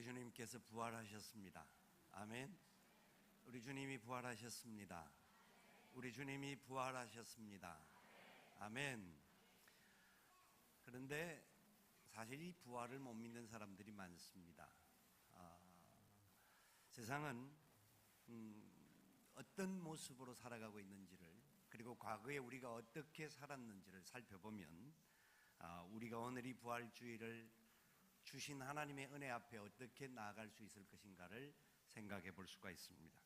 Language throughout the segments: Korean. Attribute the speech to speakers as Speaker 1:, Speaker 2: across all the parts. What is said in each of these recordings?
Speaker 1: 주님께서 부활하셨습니다. 아멘. 우리 주님이 부활하셨습니다. 우리 주님이 부활하셨습니다. 아멘. 그런데 사실 이 부활을 못 믿는 사람들이 많습니다. 세상은 어떤 모습으로 살아가고 있는지를, 그리고 과거에 우리가 어떻게 살았는지를 살펴보면 우리가 오늘 이 부활주의를 주신 하나님의 은혜 앞에 어떻게 나아갈 수 있을 것인가를 생각해 볼 수가 있습니다.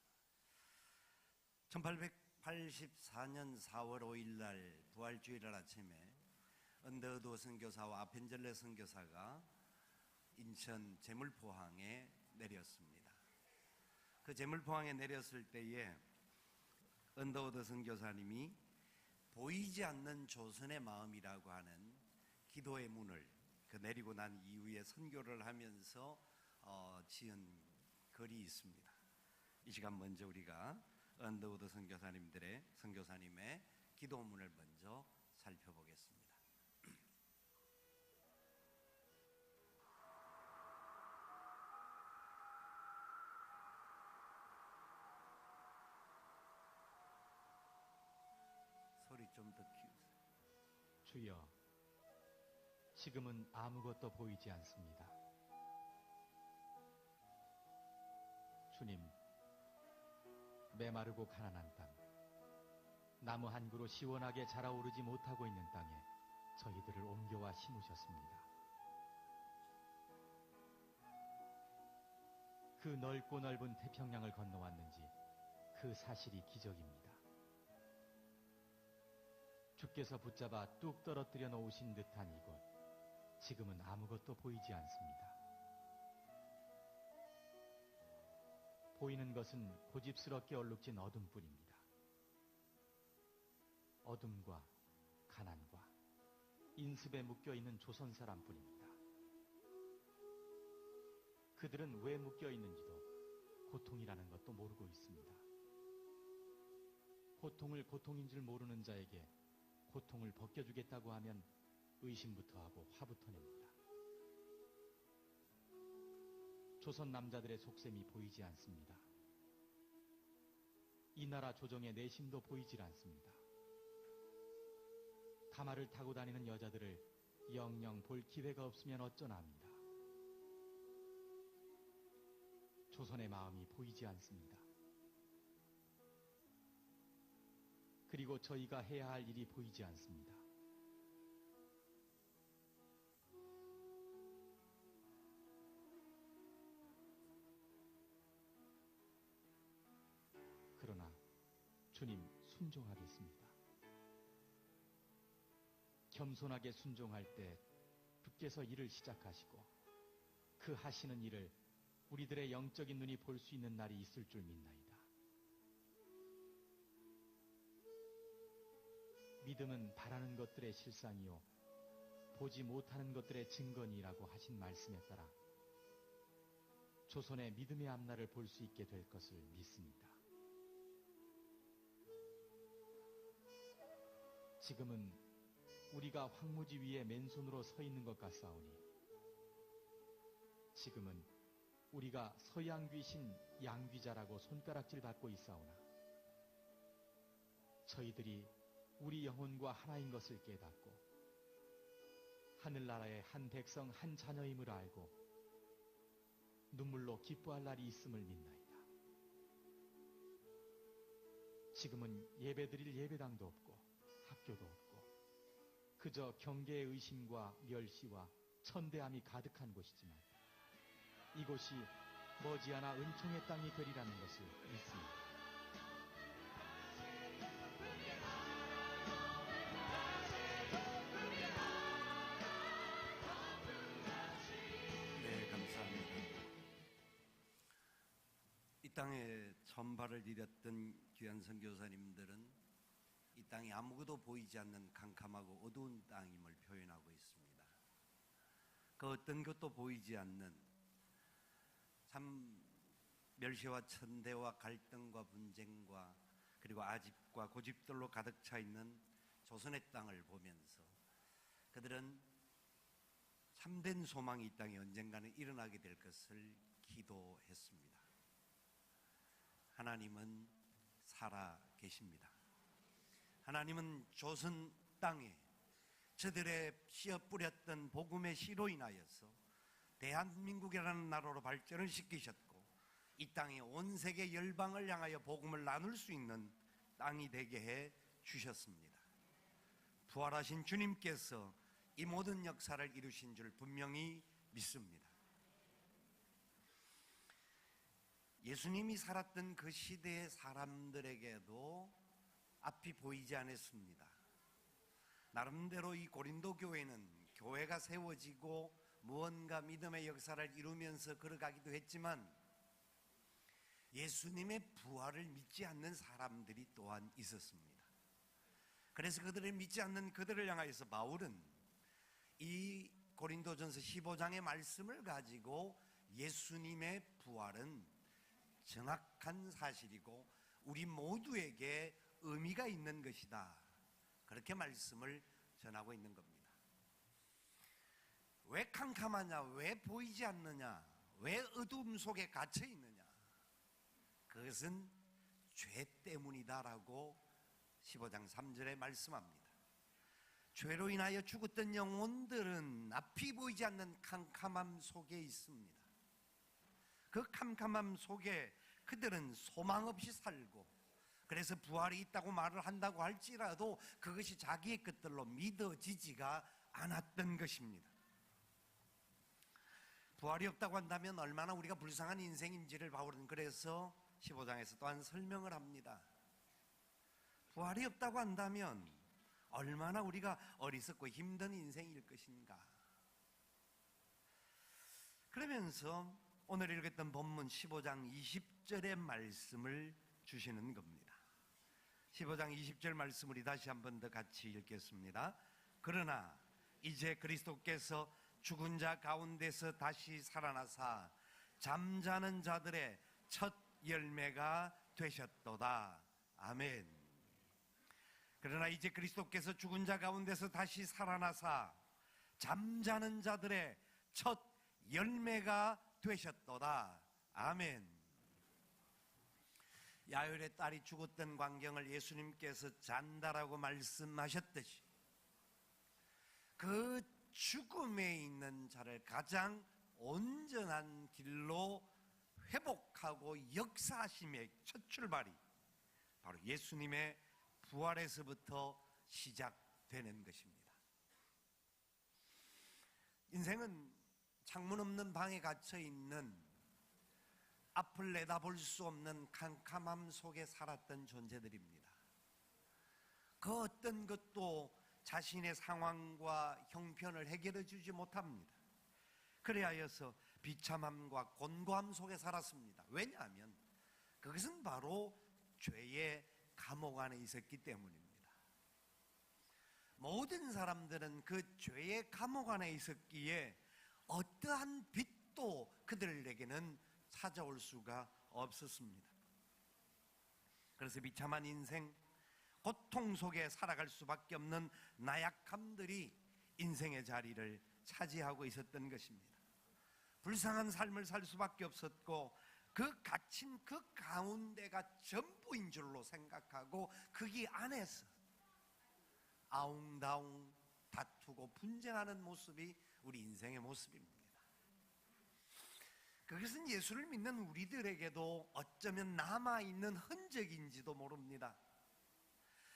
Speaker 1: 1884년 4월 5일 날 부활주일날 아침에 언더우드 선교사와 아펜젤레 선교사가 인천 제물포항에 내렸습니다. 그 제물포항에 내렸을 때에 언더우드 선교사님이 보이지 않는 조선의 마음이라고 하는 기도의 문을 내리고 난 이후에 선교를 하면서 지은 글이 있습니다. 이 시간 먼저 우리가 언더우드 선교사님의 기도문을 먼저 살펴보겠습니다. 소리 좀 더 키우세요.
Speaker 2: 주여, 지금은 아무것도 보이지 않습니다. 주님, 메마르고 가난한 땅, 나무 한 그루 시원하게 자라오르지 못하고 있는 땅에 저희들을 옮겨와 심으셨습니다. 그 넓고 넓은 태평양을 건너왔는지 그 사실이 기적입니다. 주께서 붙잡아 뚝 떨어뜨려 놓으신 듯한 이곳, 지금은 아무것도 보이지 않습니다. 보이는 것은 고집스럽게 얼룩진 어둠뿐입니다. 어둠과 가난과 인습에 묶여있는 조선 사람뿐입니다. 그들은 왜 묶여있는지도 고통이라는 것도 모르고 있습니다. 고통을 고통인 줄 모르는 자에게 고통을 벗겨주겠다고 하면 의심부터 하고 화부터 냅니다. 조선 남자들의 속셈이 보이지 않습니다. 이 나라 조정의 내심도 보이질 않습니다. 가마를 타고 다니는 여자들을 영영 볼 기회가 없으면 어쩌나 합니다. 조선의 마음이 보이지 않습니다. 그리고 저희가 해야 할 일이 보이지 않습니다. 그러나 주님, 순종하겠습니다. 겸손하게 순종할 때 주께서 일을 시작하시고 그 하시는 일을 우리들의 영적인 눈이 볼 수 있는 날이 있을 줄 믿나이다. 믿음은 바라는 것들의 실상이요 보지 못하는 것들의 증거니라고 하신 말씀에 따라 조선의 믿음의 앞날을 볼 수 있게 될 것을 믿습니다. 지금은 우리가 황무지 위에 맨손으로 서 있는 것 같사오니, 지금은 우리가 서양 귀신 양귀자라고 손가락질 받고 있사오나, 저희들이 우리 영혼과 하나인 것을 깨닫고 하늘나라의 한 백성 한 자녀임을 알고 눈물로 기뻐할 날이 있음을 믿나이다. 지금은 예배드릴 예배당도 없고 학교도 없고 그저 경계의 의심과 멸시와 천대함이 가득한 곳이지만 이곳이 머지않아 은총의 땅이 되리라는 것을 믿습니다.
Speaker 1: 네, 감사합니다. 이 땅에 처음 발을 디뎠던 귀한 선교사님들은 이 땅이 아무것도 보이지 않는 캄캄하고 어두운 땅임을 표현하고 있습니다. 그 어떤 것도 보이지 않는 참 멸시와 천대와 갈등과 분쟁과 그리고 아집과 고집들로 가득 차 있는 조선의 땅을 보면서 그들은 참된 소망이 이 땅에 언젠가는 일어나게 될 것을 기도했습니다. 하나님은 살아 계십니다. 하나님은 조선 땅에 저들의 씨어 뿌렸던 복음의 씨로 인하여서 대한민국이라는 나라로 발전을 시키셨고, 이 땅에 온 세계 열방을 향하여 복음을 나눌 수 있는 땅이 되게 해 주셨습니다. 부활하신 주님께서 이 모든 역사를 이루신 줄 분명히 믿습니다. 예수님이 살았던 그 시대의 사람들에게도 앞이 보이지 않았습니다. 나름대로 이 고린도 교회는 교회가 세워지고 무언가 믿음의 역사를 이루면서 걸어가기도 했지만, 예수님의 부활을 믿지 않는 사람들이 또한 있었습니다. 그래서 그들을 믿지 않는 그들을 향하여서 바울은 이 고린도전서 15장의 말씀을 가지고 예수님의 부활은 정확한 사실이고 우리 모두에게 의미가 있는 것이다, 그렇게 말씀을 전하고 있는 겁니다. 왜 캄캄하냐, 왜 보이지 않느냐, 왜 어둠 속에 갇혀 있느냐, 그것은 죄 때문이다라고 15장 3절에 말씀합니다. 죄로 인하여 죽었던 영혼들은 앞이 보이지 않는 캄캄함 속에 있습니다. 그 캄캄함 속에 그들은 소망 없이 살고, 그래서 부활이 있다고 말을 한다고 할지라도 그것이 자기의 것들로 믿어지지가 않았던 것입니다. 부활이 없다고 한다면 얼마나 우리가 불쌍한 인생인지를 바울은 그래서 15장에서 또한 설명을 합니다. 부활이 없다고 한다면 얼마나 우리가 어리석고 힘든 인생일 것인가. 그러면서 오늘 읽었던 본문 15장 20절의 말씀을 주시는 겁니다. 15장 20절 말씀 우리 다시 한 번 더 같이 읽겠습니다. 그러나 이제 그리스도께서 죽은 자 가운데서 다시 살아나사 잠자는 자들의 첫 열매가 되셨도다. 아멘. 그러나 이제 그리스도께서 죽은 자 가운데서 다시 살아나사 잠자는 자들의 첫 열매가 되셨도다. 아멘. 야율의 딸이 죽었던 광경을 예수님께서 잔다라고 말씀하셨듯이, 그 죽음에 있는 자를 가장 온전한 길로 회복하고 역사하심의 첫 출발이 바로 예수님의 부활에서부터 시작되는 것입니다. 인생은 창문 없는 방에 갇혀 있는, 앞을 내다볼 수 없는 캄캄함 속에 살았던 존재들입니다. 그 어떤 것도 자신의 상황과 형편을 해결해 주지 못합니다. 그래하여서 비참함과 곤고함 속에 살았습니다. 왜냐하면 그것은 바로 죄의 감옥 안에 있었기 때문입니다. 모든 사람들은 그 죄의 감옥 안에 있었기에 어떠한 빛도 그들에게는 찾아올 수가 없었습니다. 그래서 비참한 인생, 고통 속에 살아갈 수밖에 없는 나약함들이 인생의 자리를 차지하고 있었던 것입니다. 불쌍한 삶을 살 수밖에 없었고, 그 갇힌 그 가운데가 전부인 줄로 생각하고 거기 안에서 아웅다웅 다투고 분쟁하는 모습이 우리 인생의 모습입니다. 그것은 예수를 믿는 우리들에게도 어쩌면 남아있는 흔적인지도 모릅니다.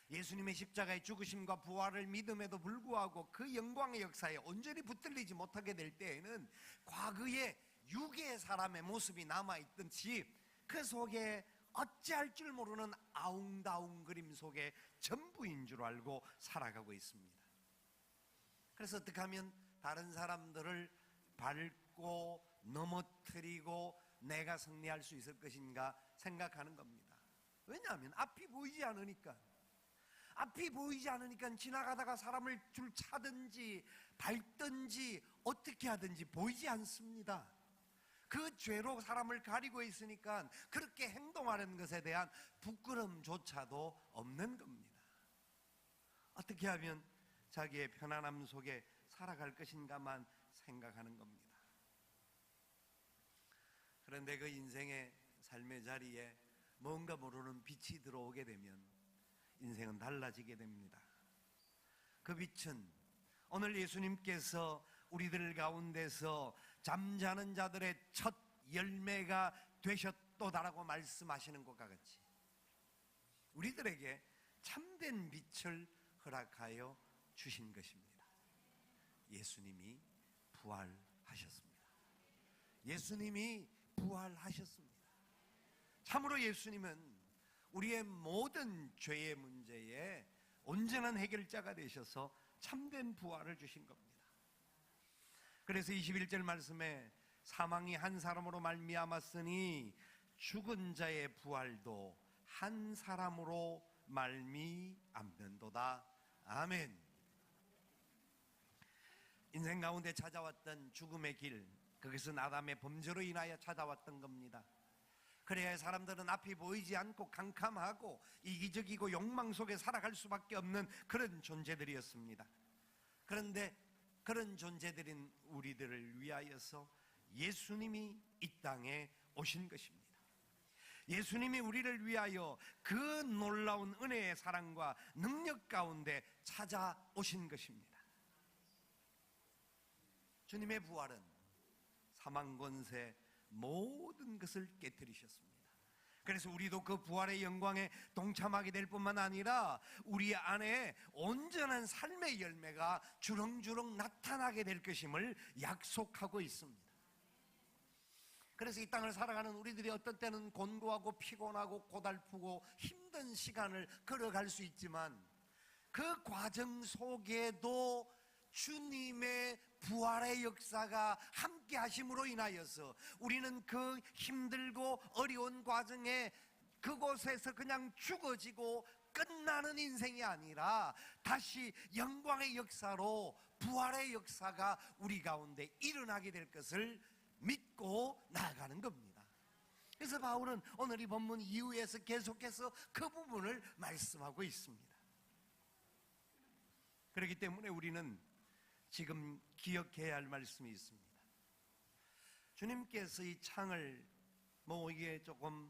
Speaker 1: 예수님의 십자가의 죽으심과 부활을 믿음에도 불구하고 그 영광의 역사에 온전히 붙들리지 못하게 될 때에는 과거의 육의 사람의 모습이 남아있듯이 그 속에 어찌할 줄 모르는 아웅다웅거림 속에 전부인 줄 알고 살아가고 있습니다. 그래서 어떻게 하면 다른 사람들을 밟고 넘어뜨리고 내가 승리할 수 있을 것인가 생각하는 겁니다. 왜냐하면 앞이 보이지 않으니까. 앞이 보이지 않으니까 지나가다가 사람을 줄 차든지 밟든지 어떻게 하든지 보이지 않습니다. 그 죄로 사람을 가리고 있으니까 그렇게 행동하는 것에 대한 부끄럼조차도 없는 겁니다. 어떻게 하면 자기의 편안함 속에 살아갈 것인가만 생각하는 겁니다. 그런데 그 인생의 삶의 자리에 뭔가 모르는 빛이 들어오게 되면 인생은 달라지게 됩니다. 그 빛은 오늘 예수님께서 우리들 가운데서 잠자는 자들의 첫 열매가 되셨도다라고 말씀하시는 것과 같이 우리들에게 참된 빛을 허락하여 주신 것입니다. 예수님이 부활하셨습니다. 예수님이 부활하셨습니다. 참으로 예수님은 우리의 모든 죄의 문제에 온전한 해결자가 되셔서 참된 부활을 주신 겁니다. 그래서 21절 말씀에 사망이 한 사람으로 말미암았으니 죽은 자의 부활도 한 사람으로 말미암는도다. 아멘. 인생 가운데 찾아왔던 죽음의 길, 그것은 아담의 범죄로 인하여 찾아왔던 겁니다. 그래야 사람들은 앞이 보이지 않고 캄캄하고 이기적이고 욕망 속에 살아갈 수밖에 없는 그런 존재들이었습니다. 그런데 그런 존재들인 우리들을 위하여서 예수님이 이 땅에 오신 것입니다. 예수님이 우리를 위하여 그 놀라운 은혜의 사랑과 능력 가운데 찾아오신 것입니다. 주님의 부활은 사망 권세 모든 것을 깨뜨리셨습니다. 그래서 우리도 그 부활의 영광에 동참하게 될 뿐만 아니라 우리 안에 온전한 삶의 열매가 주렁주렁 나타나게 될 것임을 약속하고 있습니다. 그래서 이 땅을 살아가는 우리들이 어떤 때는 곤고하고 피곤하고 고달프고 힘든 시간을 걸어갈 수 있지만 그 과정 속에도 주님의 부활의 역사가 함께 하심으로 인하여서 우리는 그 힘들고 어려운 과정에 그곳에서 그냥 죽어지고 끝나는 인생이 아니라 다시 영광의 역사로 부활의 역사가 우리 가운데 일어나게 될 것을 믿고 나아가는 겁니다. 그래서 바울은 오늘 이 본문 이후에서 계속해서 그 부분을 말씀하고 있습니다. 그렇기 때문에 우리는 지금 기억해야 할 말씀이 있습니다. 주님께서 이 창을 이게 조금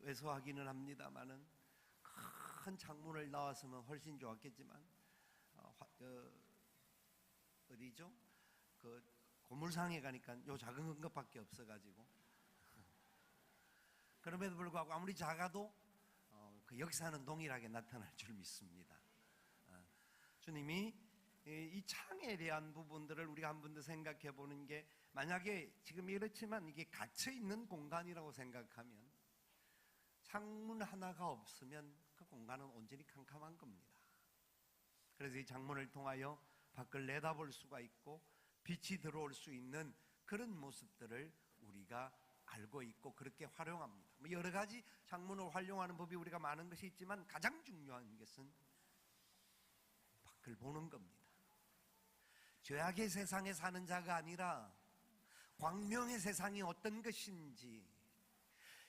Speaker 1: 왜소하기는 합니다만은 큰 창문을 나왔으면 훨씬 좋았겠지만 어디죠? 그 고물상에 가니까 요 작은 것밖에 없어가지고 그럼에도 불구하고 아무리 작아도 그 역사는 동일하게 나타날 줄 믿습니다. 주님이 이 창에 대한 부분들을 우리가 한 번 더 생각해 보는 게 만약에 지금 이렇지만 이게 갇혀 있는 공간이라고 생각하면 창문 하나가 없으면 그 공간은 온전히 캄캄한 겁니다. 그래서 이 창문을 통하여 밖을 내다볼 수가 있고 빛이 들어올 수 있는 그런 모습들을 우리가 알고 있고 그렇게 활용합니다. 여러 가지 창문을 활용하는 법이 우리가 많은 것이 있지만 가장 중요한 것은 밖을 보는 겁니다. 죄악의 세상에 사는 자가 아니라 광명의 세상이 어떤 것인지,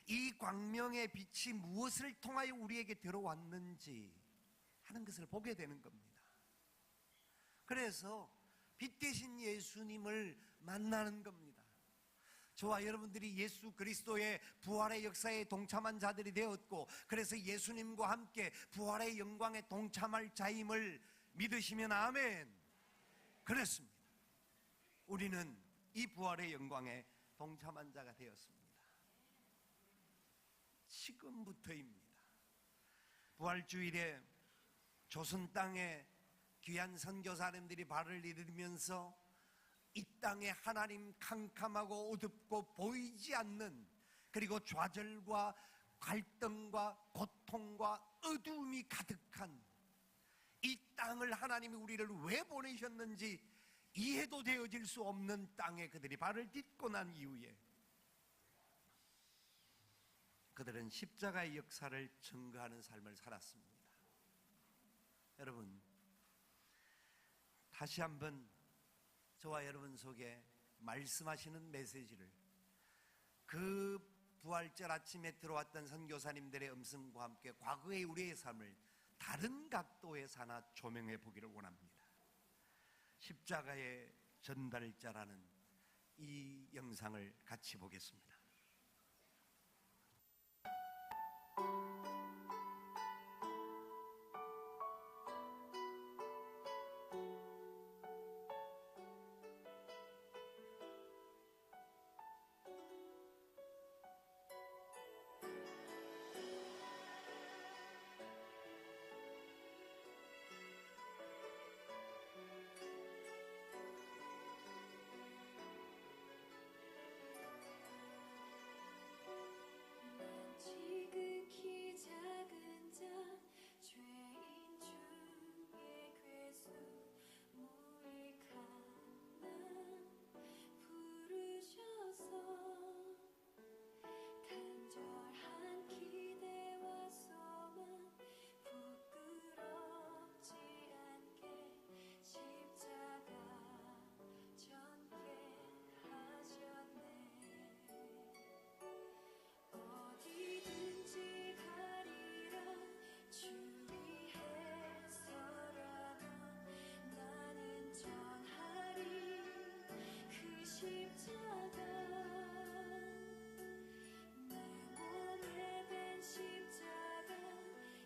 Speaker 1: 이 광명의 빛이 무엇을 통하여 우리에게 들어왔는지 하는 것을 보게 되는 겁니다. 그래서 빛 대신 예수님을 만나는 겁니다. 저와 여러분들이 예수 그리스도의 부활의 역사에 동참한 자들이 되었고, 그래서 예수님과 함께 부활의 영광에 동참할 자임을 믿으시면 아멘. 그렇습니다. 우리는 이 부활의 영광에 동참한 자가 되었습니다. 지금부터입니다. 부활주일에 조선 땅에 귀한 선교사님들이 발을 디디면서 이 땅에 하나님 캄캄하고 어둡고 보이지 않는, 그리고 좌절과 갈등과 고통과 어두움이 가득한 이 땅을 하나님이 우리를 왜 보내셨는지 이해도 되어질 수 없는 땅에 그들이 발을 딛고 난 이후에 그들은 십자가의 역사를 증거하는 삶을 살았습니다. 여러분, 다시 한번 저와 여러분 속에 말씀하시는 메시지를 그 부활절 아침에 들어왔던 선교사님들의 음성과 함께 과거의 우리의 삶을 다른 각도에서 하나 조명해 보기를 원합니다. 십자가의 전달자라는 이 영상을 같이 보겠습니다.
Speaker 3: 지극히 작은 자 죄인 중에 괴수 무익한 나 부르셔서 간절한 기대와 소망 부끄럽지 않게 십자가 전개 하셨네. 어디든지 가리라 주 위에 서라면 나는 전하리 그 십자가 내 몸에 댄 십자가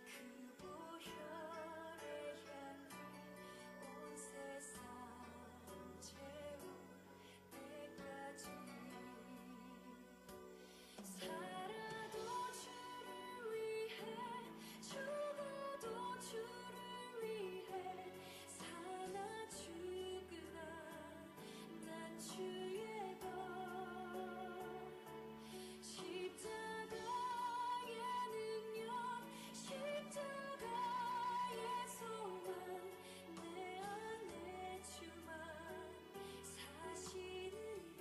Speaker 3: 그 보혈에 향해 온 세상 채울 때까지 살아도 주를 위해 죽어도 주를 위해 사나 죽으나 난 주의 것 십자가의 능력 십자가의 소망 내 안에 주만 사시는 것.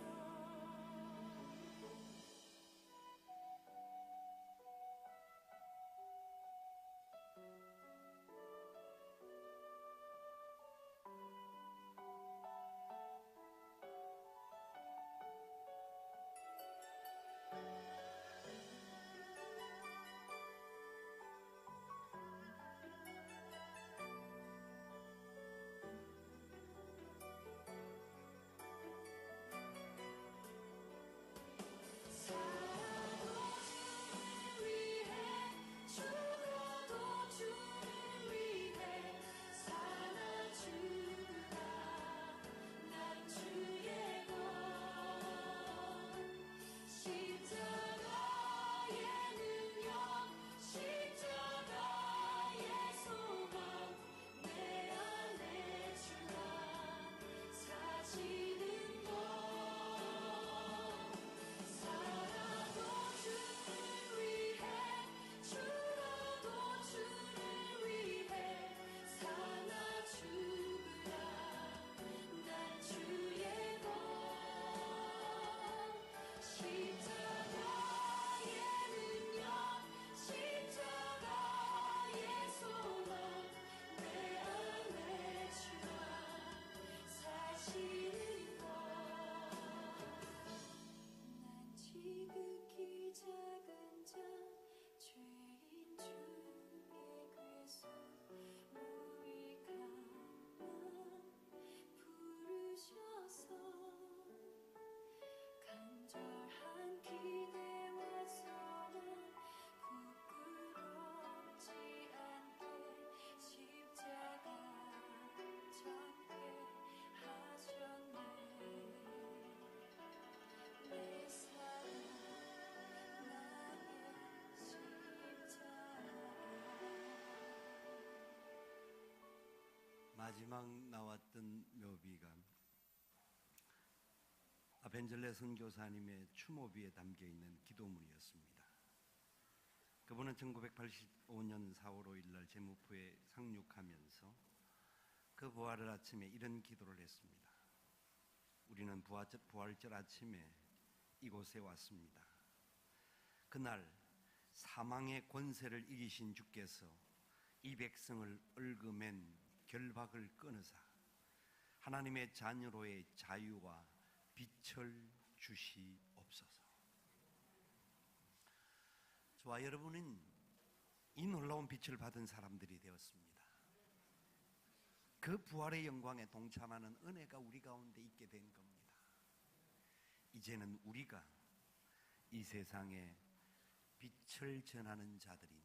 Speaker 3: 살아도 주를 위해 죽어도 주를 위해 사나 죽으나 난 주의 것 십자가의 능력 십자가의 소망 내 안에 주만 사시는 것 살아도 주를 위해 죽어도 주를 위해 사나 죽으나 난 주의 것 십자가의 능력 십자가의 소망 내 안에 주만 사시는 것 난 지극히 작은 자 죄인 중에 괴수 무익한 나 부르셔서 간절한 기대와 소망 부끄럽지 않게 십자가 전개 하셨네. 내 사랑 나의 십자가
Speaker 1: 마지막 나왔던 묘비가 아벤젤레 선교사님의 추모비에 담겨있는 기도문이었습니다. 그분은 1985년 4월 5일 날 제무포에 상륙하면서 그 부활절 아침에 이런 기도를 했습니다. 우리는 부활절 아침에 이곳에 왔습니다. 그날 사망의 권세를 이기신 주께서 이 백성을 얽어맨 결박을 끊으사 하나님의 자녀로의 자유와 빛을 주시옵소서. 저와 여러분은 이 놀라운 빛을 받은 사람들이 되었습니다. 그 부활의 영광에 동참하는 은혜가 우리 가운데 있게 된 겁니다. 이제는 우리가 이 세상에 빛을 전하는 자들인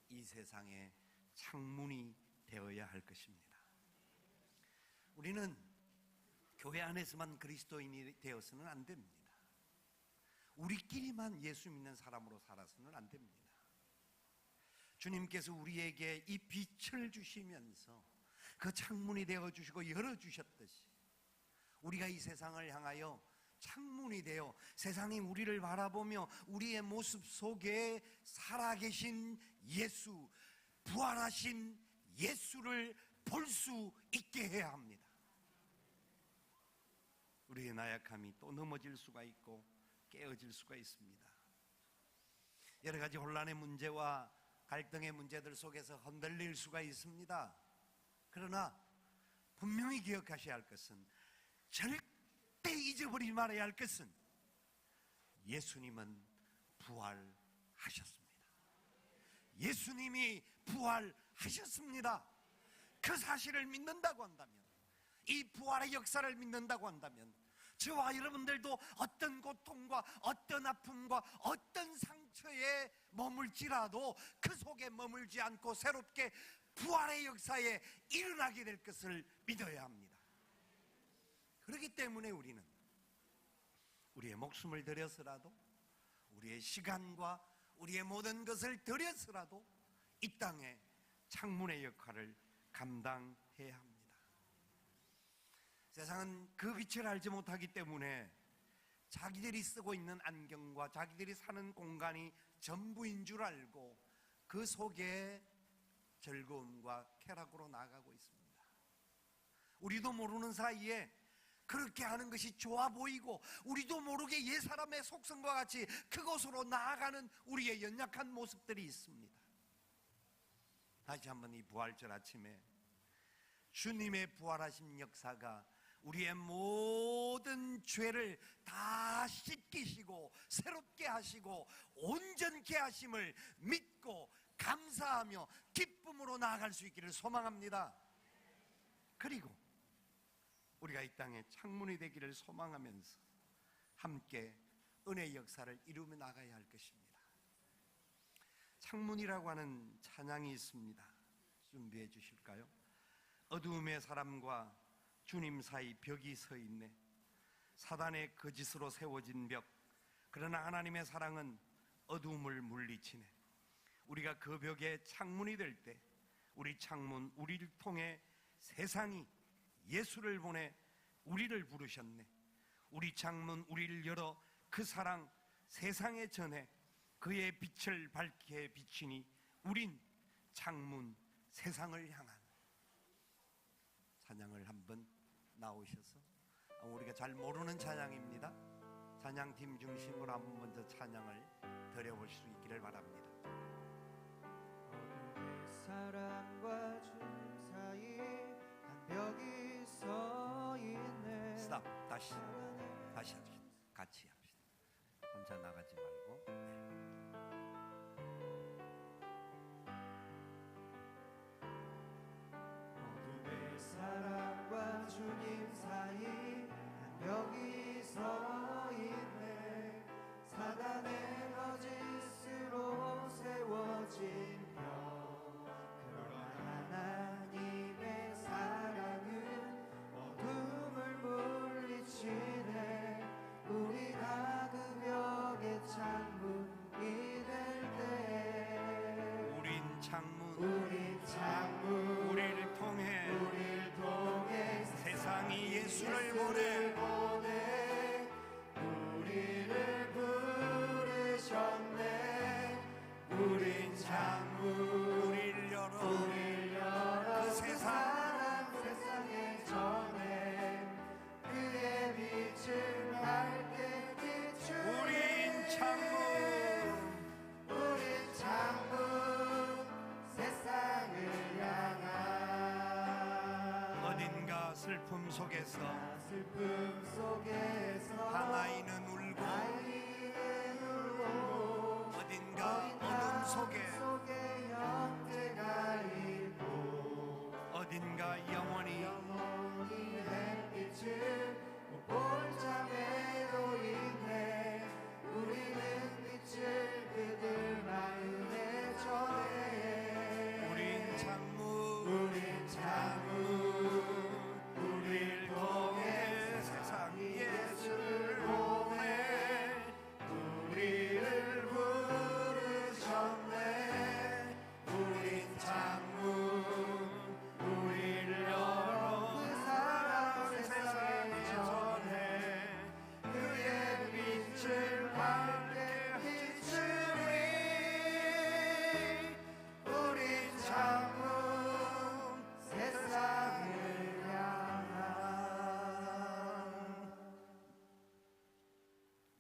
Speaker 1: 이 세상의 창문이 되어야 할 것입니다. 우리는 교회 안에서만 그리스도인이 되어서는 안 됩니다. 우리끼리만 예수 믿는 사람으로 살아서는 안 됩니다. 주님께서 우리에게 이 빛을 주시면서 그 창문이 되어주시고 열어주셨듯이 우리가 이 세상을 향하여 창문이 되어 세상이 우리를 바라보며 우리의 모습 속에 살아계신 예수, 부활하신 예수를 볼 수 있게 해야 합니다. 우리의 나약함이 또 넘어질 수가 있고 깨어질 수가 있습니다. 여러 가지 혼란의 문제와 갈등의 문제들 속에서 흔들릴 수가 있습니다. 그러나 분명히 기억하셔야 할 것은, 절대 잊어버리지 말아야 할 것은, 예수님은 부활하셨습니다. 예수님이 부활하셨습니다. 그 사실을 믿는다고 한다면, 이 부활의 역사를 믿는다고 한다면, 저와 여러분들도 어떤 고통과 어떤 아픔과 어떤 상처에 머물지라도 그 속에 머물지 않고 새롭게 부활의 역사에 일어나게 될 것을 믿어야 합니다. 그렇기 때문에 우리는 우리의 목숨을 들여서라도, 우리의 시간과 우리의 모든 것을 들여서라도 이 땅에 창문의 역할을 감당해야 합니다. 세상은 그 빛을 알지 못하기 때문에 자기들이 쓰고 있는 안경과 자기들이 사는 공간이 전부인 줄 알고 그 속에 즐거움과 쾌락으로 나아가고 있습니다. 우리도 모르는 사이에 그렇게 하는 것이 좋아 보이고 우리도 모르게 옛사람의 속성과 같이 그곳으로 나아가는 우리의 연약한 모습들이 있습니다. 다시 한번 이 부활절 아침에 주님의 부활하신 역사가 우리의 모든 죄를 다 씻기시고 새롭게 하시고 온전케 하심을 믿고 감사하며 기쁨으로 나아갈 수 있기를 소망합니다. 그리고 우리가 이 땅에 창문이 되기를 소망하면서 함께 은혜의 역사를 이루며 나가야 할 것입니다. 창문이라고 하는 찬양이 있습니다. 준비해 주실까요? 어두움의 사람과 주님 사이 벽이 서 있네. 사단의 거짓으로 세워진 벽, 그러나 하나님의 사랑은 어두움을 물리치네. 우리가 그 벽에 창문이 될 때 우리 창문, 우리를 통해 세상이 예수를 보내 우리를 부르셨네. 우리 창문, 우리를 열어 그 사랑 세상에 전해 그의 빛을 밝게 비치니 우린 창문, 세상을 향한 찬양을 한번 나오셔서, 우리가 잘 모르는 찬양입니다. 찬양팀 중심으로 한번 먼저 찬양을 드려볼 수 있기를 바랍니다.
Speaker 4: 사랑과 주님 사이 한 벽이 서 있네.
Speaker 1: 스탑. 다시 합시다. 같이 합시다. 혼자 나가지 말고.
Speaker 4: 어둠의 사랑과 주님 사이 한 벽이 서 있네. 사단의 거짓으로 세워진 벽, 그러나 하나님의 사랑은 어둠을 물리치네. 우리가 그 벽의 창문이 될 때,
Speaker 1: 우린 창문,
Speaker 4: 우리를 통해
Speaker 1: 세상이 예수를 보내
Speaker 4: 우리를 부르셨네. 우린 창문,
Speaker 1: 우리를 열어
Speaker 4: 그 세상에 전해 그의 빛을 밝게 비추네.
Speaker 1: 우린
Speaker 4: 창문, 세상을 향한
Speaker 1: 어딘가 슬픔 속에서 한 아이는 울고 어딘가 어둠 속에
Speaker 4: 형제가 있고
Speaker 1: 어딘가 영원히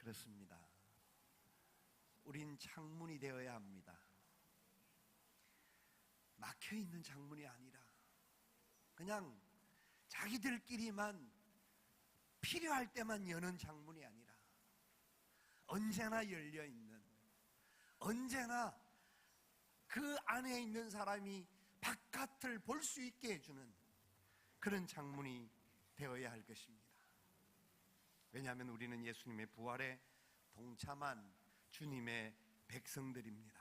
Speaker 1: 그렇습니다. 우린 창문이 되어야 합니다. 막혀있는 창문이 아니라 그냥 자기들끼리만 필요할 때만 여는 창문이 아니라 언제나 열려있는, 언제나 그 안에 있는 사람이 바깥을 볼 수 있게 해주는 그런 창문이 되어야 할 것입니다. 왜냐하면 우리는 예수님의 부활에 동참한 주님의 백성들입니다.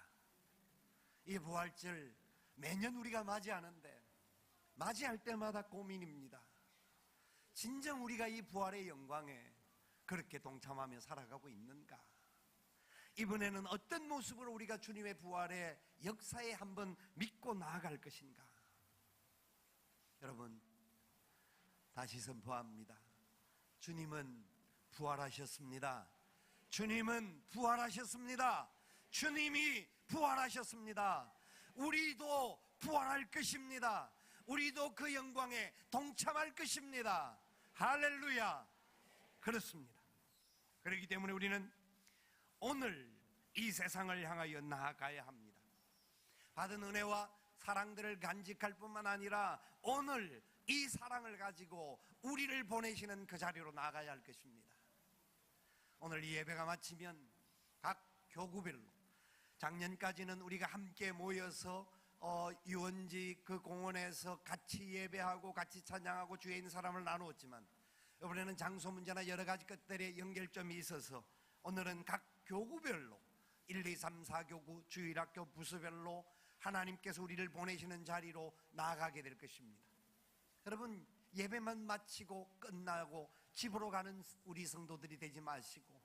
Speaker 1: 이 부활절 매년 우리가 맞이하는데 맞이할 때마다 고민입니다. 진정 우리가 이 부활의 영광에 그렇게 동참하며 살아가고 있는가? 이번에는 어떤 모습으로 우리가 주님의 부활의 역사에 한번 믿고 나아갈 것인가? 여러분, 다시 선포합니다. 주님은 부활하셨습니다. 주님은 부활하셨습니다. 주님이 부활하셨습니다. 우리도 부활할 것입니다. 우리도 그 영광에 동참할 것입니다. 할렐루야. 그렇습니다. 그렇기 때문에 우리는 오늘 이 세상을 향하여 나아가야 합니다. 받은 은혜와 사랑들을 간직할 뿐만 아니라 오늘 이 사랑을 가지고 우리를 보내시는 그 자리로 나아가야 할 것입니다. 오늘 이 예배가 마치면 각 교구별로, 작년까지는 우리가 함께 모여서 유원지 그 공원에서 같이 예배하고 같이 찬양하고 주에 있는 사람을 나누었지만, 이번에는 장소 문제나 여러 가지 것들의 연결점이 있어서 오늘은 각 교구별로 1, 2, 3, 4교구 주일학교 부서별로 하나님께서 우리를 보내시는 자리로 나아가게 될 것입니다. 여러분, 예배만 마치고 끝나고 집으로 가는 우리 성도들이 되지 마시고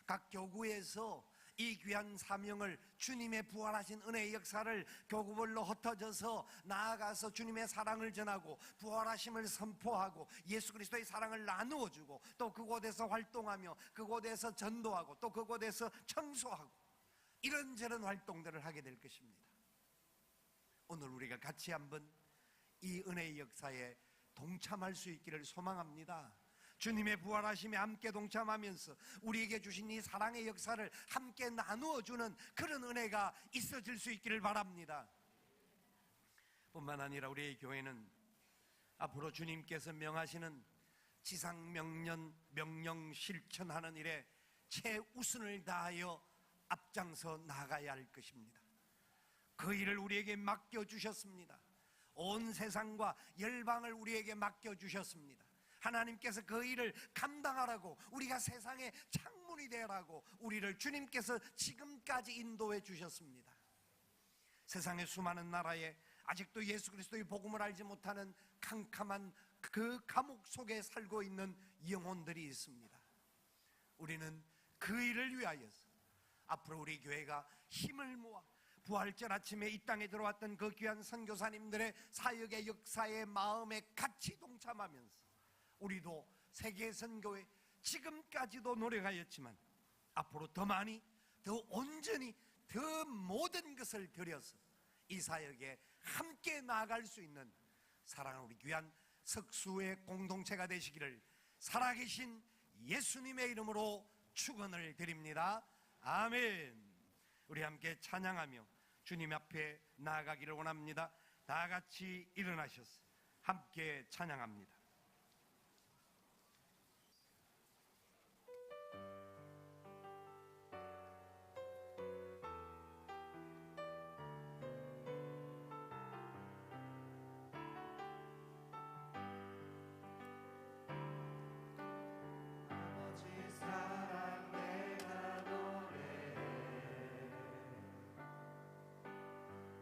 Speaker 1: 각 교구에서 이 귀한 사명을, 주님의 부활하신 은혜의 역사를 교구별로 흩어져서 나아가서 주님의 사랑을 전하고 부활하심을 선포하고 예수 그리스도의 사랑을 나누어주고 또 그곳에서 활동하며 그곳에서 전도하고 또 그곳에서 청소하고 이런저런 활동들을 하게 될 것입니다. 오늘 우리가 같이 한번 이 은혜의 역사에 동참할 수 있기를 소망합니다. 주님의 부활하심에 함께 동참하면서 우리에게 주신 이 사랑의 역사를 함께 나누어주는 그런 은혜가 있어질 수 있기를 바랍니다. 뿐만 아니라 우리의 교회는 앞으로 주님께서 명하시는 지상명령 명령 실천하는 일에 최우선을 다하여 앞장서 나가야 할 것입니다. 그 일을 우리에게 맡겨주셨습니다. 온 세상과 열방을 우리에게 맡겨주셨습니다. 하나님께서 그 일을 감당하라고, 우리가 세상의 창문이 되라고 우리를 주님께서 지금까지 인도해 주셨습니다. 세상의 수많은 나라에 아직도 예수 그리스도의 복음을 알지 못하는 캄캄한 그 감옥 속에 살고 있는 영혼들이 있습니다. 우리는 그 일을 위하여서 앞으로 우리 교회가 힘을 모아 부활절 아침에 이 땅에 들어왔던 그 귀한 선교사님들의 사역의 역사의 마음에 같이 동참하면서 우리도 세계 선교에 지금까지도 노력하였지만 앞으로 더 많이, 더 온전히, 더 모든 것을 들여서 이 사역에 함께 나아갈 수 있는 사랑하는 우리 귀한 석수의 공동체가 되시기를 살아계신 예수님의 이름으로 축원을 드립니다. 아멘. 우리 함께 찬양하며 주님 앞에 나아가기를 원합니다. 다 같이 일어나셔서 함께 찬양합니다.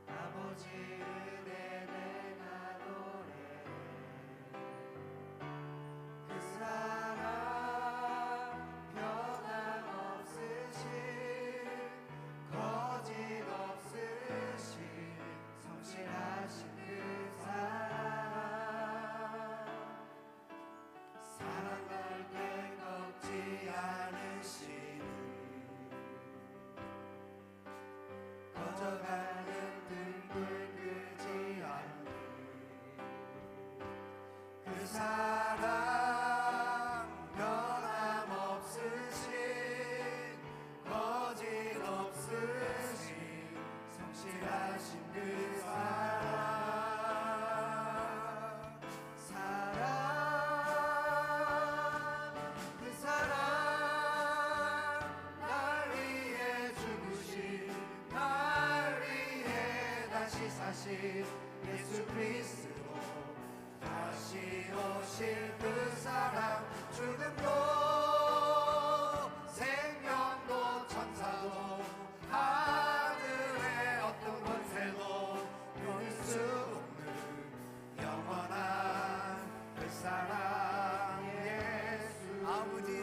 Speaker 4: 아버지 은혜 내가 노래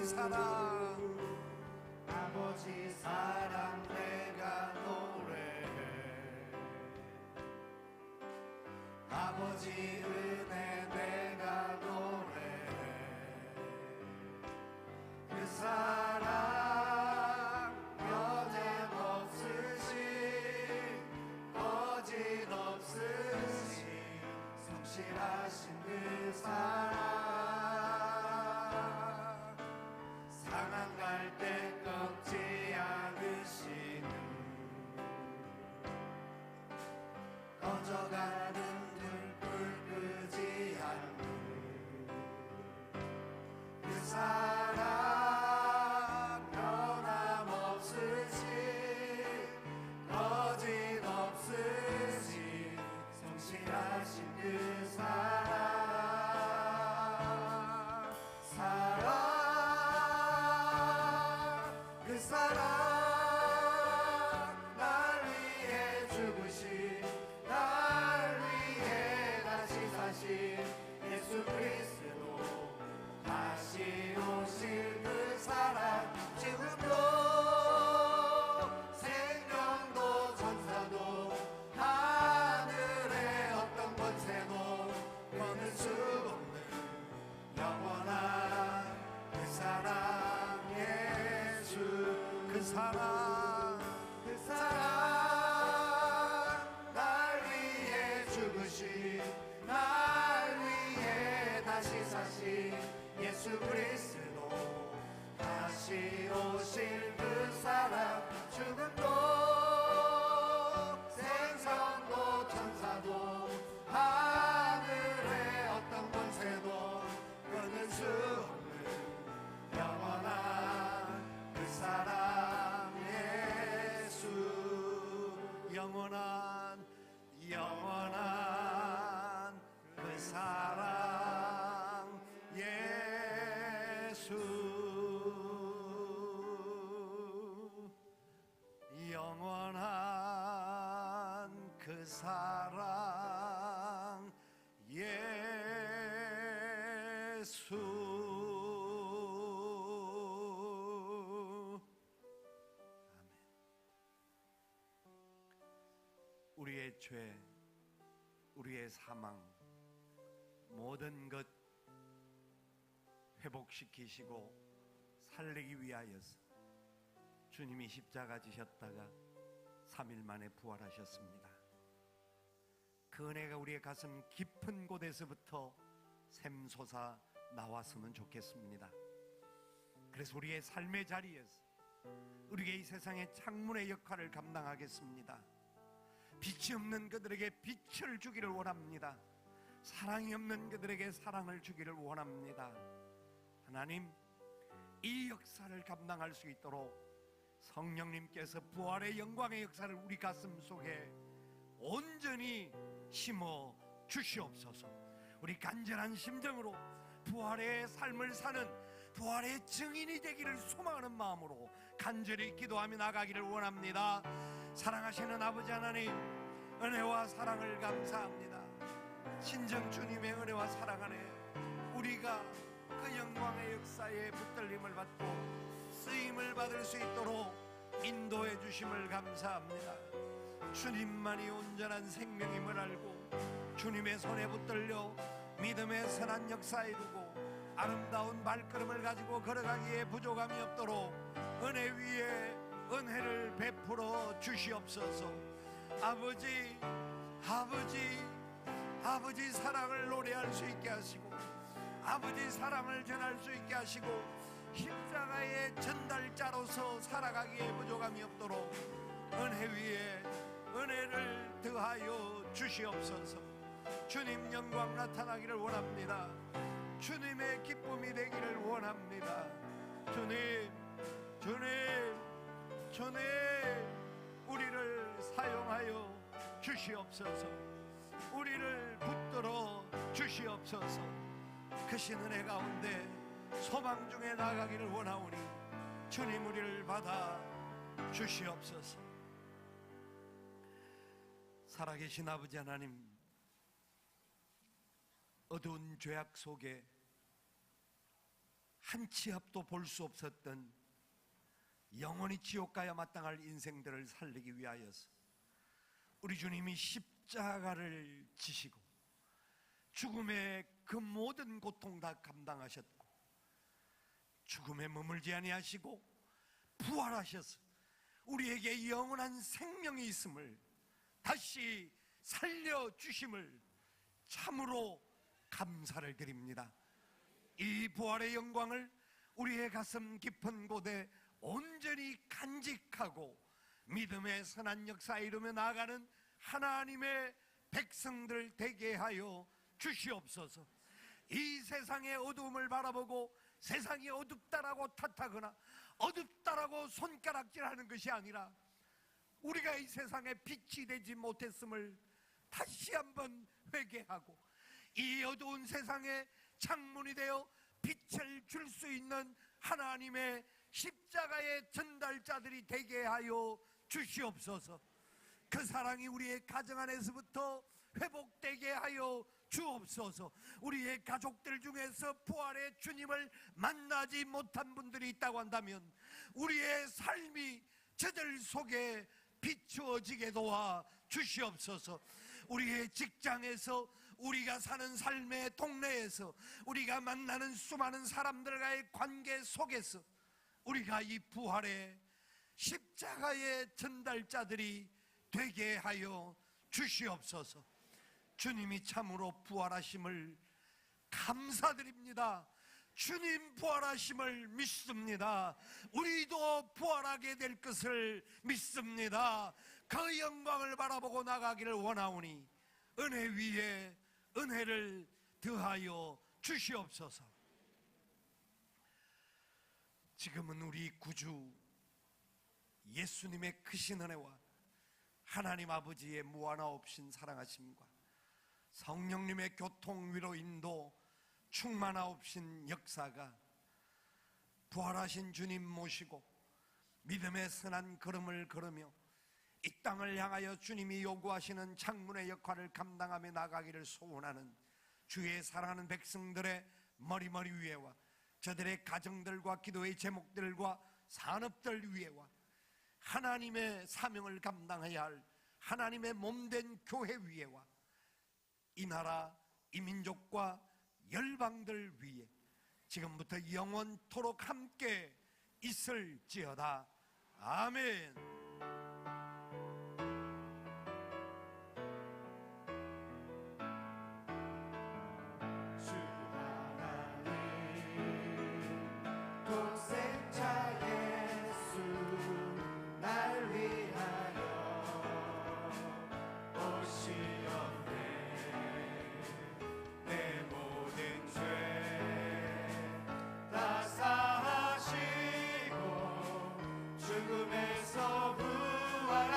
Speaker 1: 사랑
Speaker 4: 아버지 사랑 내가 노래해 아버지 은혜 내가 노래해 그 사랑 변함없으신 거짓없으신 성실하신 그 사랑 상한 갈대 꺾지 않으시는 꺼져가는 등불 끄지 않는 그 사랑 변함없으신 거짓없으신 성실하신 그 사랑 그 사랑 날 위해 죽으신 날 위해 다시 사신 예수 그리스도 다시 오실 그 사랑 지금도 생명도 천사도 하늘의 어떤 권세도 거는 수 없는 영원한 그 사랑 예수
Speaker 1: 그 사랑
Speaker 4: 날 위해 죽으신 날 위해 다시 사신 예수 그리스도 다시 오실 그 사랑 죽음도 생명도 천사도 하늘의 어떤 권세도 끊을 수 없는 영원한 그 사랑 예수
Speaker 1: 영원한 그 사랑 예수 영원한 그 사랑 예수 우리의 죄, 우리의 사망, 모든 것 회복시키시고 살리기 위하여서 주님이 십자가 지셨다가 3일 만에 부활하셨습니다. 그 은혜가 우리의 가슴 깊은 곳에서부터 샘솟아 나왔으면 좋겠습니다. 그래서 우리의 삶의 자리에서 우리의 이 세상의 창문의 역할을 감당하겠습니다. 빛이 없는 그들에게 빛을 주기를 원합니다. 사랑이 없는 그들에게 사랑을 주기를 원합니다. 하나님, 이 역사를 감당할 수 있도록 성령님께서 부활의 영광의 역사를 우리 가슴 속에 온전히 심어 주시옵소서. 우리 간절한 심정으로 부활의 삶을 사는 부활의 증인이 되기를 소망하는 마음으로 간절히 기도하며 나가기를 원합니다. 사랑하시는 아버지 하나님, 은혜와 사랑을 감사합니다. 신정 주님의 은혜와 사랑 안에 우리가 그 영광의 역사에 붙들림을 받고 쓰임을 받을 수 있도록 인도해 주심을 감사합니다. 주님만이 온전한 생명임을 알고 주님의 손에 붙들려 믿음의 선한 역사에 두고 아름다운 발걸음을 가지고 걸어가기에 부족함이 없도록 은혜 위에 은혜를 베풀어 주시옵소서. 아버지 사랑을 노래할 수 있게 하시고 아버지 사랑을 전할 수 있게 하시고 십자가의 전달자로서 살아가기에 부족함이 없도록 은혜 위에 은혜를 더하여 주시옵소서. 주님 영광 나타나기를 원합니다. 주님의 기쁨이 되기를 원합니다. 주님 우리를 사용하여 주시옵소서. 우리를 붙들어 주시옵소서. 크신 은혜 가운데 소망 중에 나가기를 원하오니 주님 우리를 받아 주시옵소서. 살아계신 아버지 하나님, 어두운 죄악 속에 한 치 앞도 볼 수 없었던 영원히 지옥 가야 마땅할 인생들을 살리기 위하여서 우리 주님이 십자가를 지시고 죽음의 그 모든 고통 다 감당하셨고 죽음에 머물지 아니하시고 부활하셔서 우리에게 영원한 생명이 있음을 다시 살려주심을 참으로 감사를 드립니다. 이 부활의 영광을 우리의 가슴 깊은 곳에 온전히 간직하고 믿음의 선한 역사에 이루며 나아가는 하나님의 백성들 되게 하여 주시옵소서. 이 세상의 어두움을 바라보고 세상이 어둡다라고 탓하거나 어둡다라고 손가락질하는 것이 아니라 우리가 이 세상에 빛이 되지 못했음을 다시 한번 회개하고 이 어두운 세상에 창문이 되어 빛을 줄 수 있는 하나님의 십자가의 전달자들이 되게 하여 주시옵소서. 그 사랑이 우리의 가정 안에서부터 회복되게 하여 주옵소서. 우리의 가족들 중에서 부활의 주님을 만나지 못한 분들이 있다고 한다면 우리의 삶이 저들 속에 비추어지게 도와 주시옵소서. 우리의 직장에서 우리가 사는 삶의 동네에서 우리가 만나는 수많은 사람들과의 관계 속에서 우리가 이 부활의 십자가의 전달자들이 되게 하여 주시옵소서. 주님이 참으로 부활하심을 감사드립니다. 주님 부활하심을 믿습니다. 우리도 부활하게 될 것을 믿습니다. 그 영광을 바라보고 나가기를 원하오니 은혜 위에 은혜를 더하여 주시옵소서. 지금은 우리 구주 예수님의 크신 은혜와 하나님 아버지의 무한하옵신 사랑하심과 성령님의 교통 위로 인도 충만하옵신 역사가 부활하신 주님 모시고 믿음의 선한 걸음을 걸으며 이 땅을 향하여 주님이 요구하시는 창문의 역할을 감당하며 나가기를 소원하는 주의 사랑하는 백성들의 머리머리 위에와 저들의 가정들과 기도의 제목들과 산업들 위에와 하나님의 사명을 감당해야 할 하나님의 몸된 교회 위에와 이 나라 이 민족과 열방들 위에 지금부터 영원토록 함께 있을지어다. 아멘.
Speaker 4: 주 하나님 독생자 예수 날 위하여 오시었네. 내 모든 죄 다 사하시고 죽음에서 부활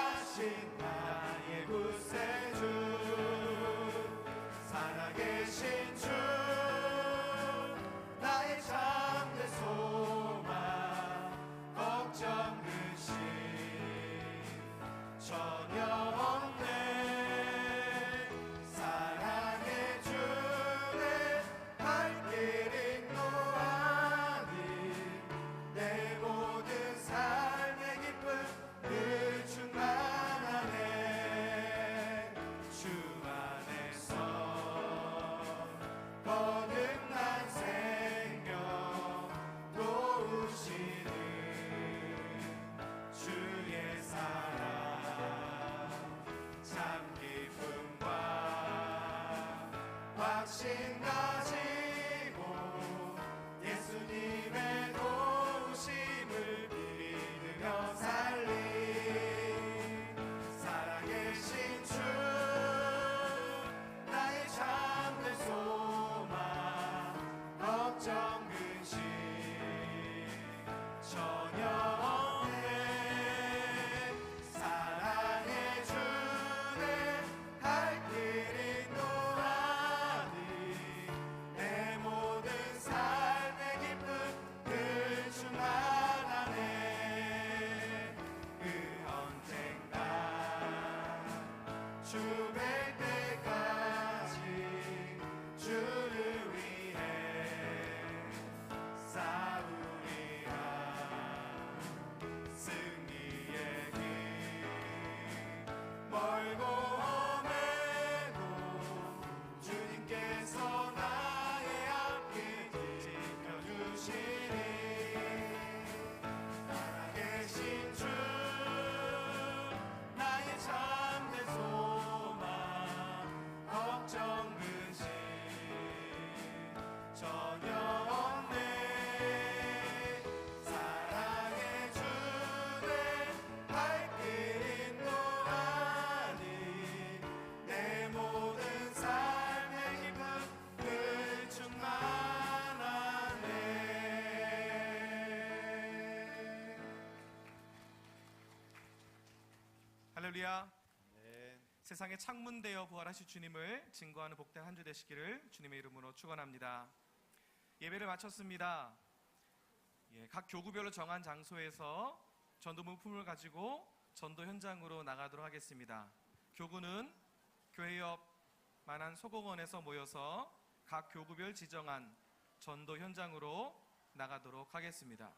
Speaker 5: 할렐루야. 세상의 창문 되어 부활하실 주님을 증거하는 복된 한 주 되시기를 주님의 이름으로 축원합니다. 예배를 마쳤습니다. 각 교구별로 정한 장소에서 전도 물품을 가지고 전도 현장으로 나가도록 하겠습니다. 교구는 교회 옆 만한 소공원에서 모여서 각 교구별 지정한 전도 현장으로 나가도록 하겠습니다.